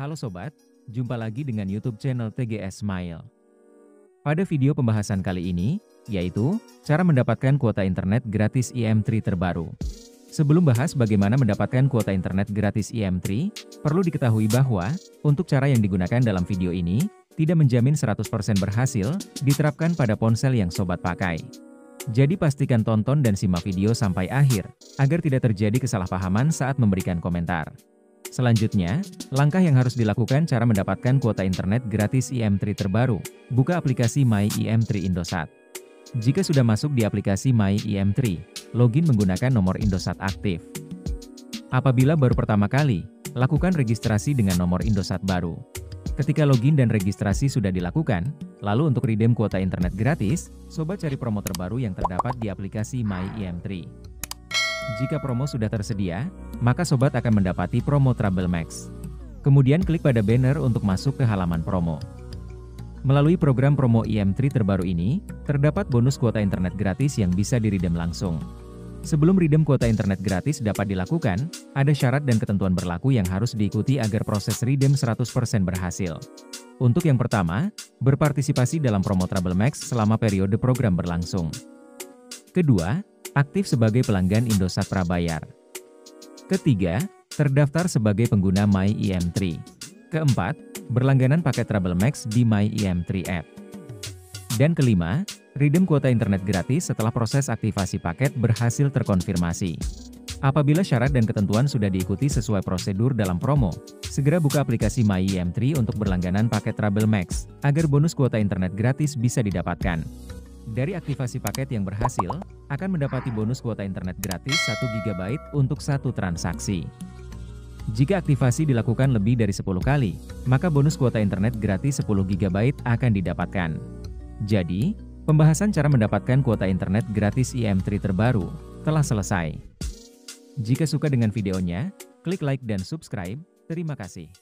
Halo sobat, jumpa lagi dengan YouTube channel TGS Smile. Pada video pembahasan kali ini, yaitu cara mendapatkan kuota internet gratis IM3 terbaru. Sebelum bahas bagaimana mendapatkan kuota internet gratis IM3, perlu diketahui bahwa untuk cara yang digunakan dalam video ini tidak menjamin 100% berhasil diterapkan pada ponsel yang sobat pakai. Jadi pastikan tonton dan simak video sampai akhir agar tidak terjadi kesalahpahaman saat memberikan komentar. Selanjutnya, langkah yang harus dilakukan cara mendapatkan kuota internet gratis IM3 terbaru. Buka aplikasi My IM3 Indosat. Jika sudah masuk di aplikasi My IM3, login menggunakan nomor Indosat aktif. Apabila baru pertama kali, lakukan registrasi dengan nomor Indosat baru. Ketika login dan registrasi sudah dilakukan, lalu untuk redeem kuota internet gratis, sobat cari promo terbaru yang terdapat di aplikasi My IM3. Jika promo sudah tersedia, maka sobat akan mendapati promo Trouble Max. Kemudian klik pada banner untuk masuk ke halaman promo. Melalui program promo IM3 terbaru ini, terdapat bonus kuota internet gratis yang bisa di-redeem langsung. Sebelum redeem kuota internet gratis dapat dilakukan, ada syarat dan ketentuan berlaku yang harus diikuti agar proses redeem 100% berhasil. Untuk yang pertama, berpartisipasi dalam promo Trouble Max selama periode program berlangsung. Kedua, aktif sebagai pelanggan Indosat Prabayar. Ketiga, terdaftar sebagai pengguna My IM3. Keempat, berlangganan paket Trouble Max di My IM3 app. Dan kelima, redeem kuota internet gratis setelah proses aktivasi paket berhasil terkonfirmasi. Apabila syarat dan ketentuan sudah diikuti sesuai prosedur dalam promo, segera buka aplikasi My IM3 untuk berlangganan paket Trouble Max, agar bonus kuota internet gratis bisa didapatkan. Dari aktivasi paket yang berhasil, akan mendapati bonus kuota internet gratis 1 GB untuk satu transaksi. Jika aktivasi dilakukan lebih dari 10 kali, maka bonus kuota internet gratis 10 GB akan didapatkan. Jadi, pembahasan cara mendapatkan kuota internet gratis IM3 terbaru telah selesai. Jika suka dengan videonya, klik like dan subscribe. Terima kasih.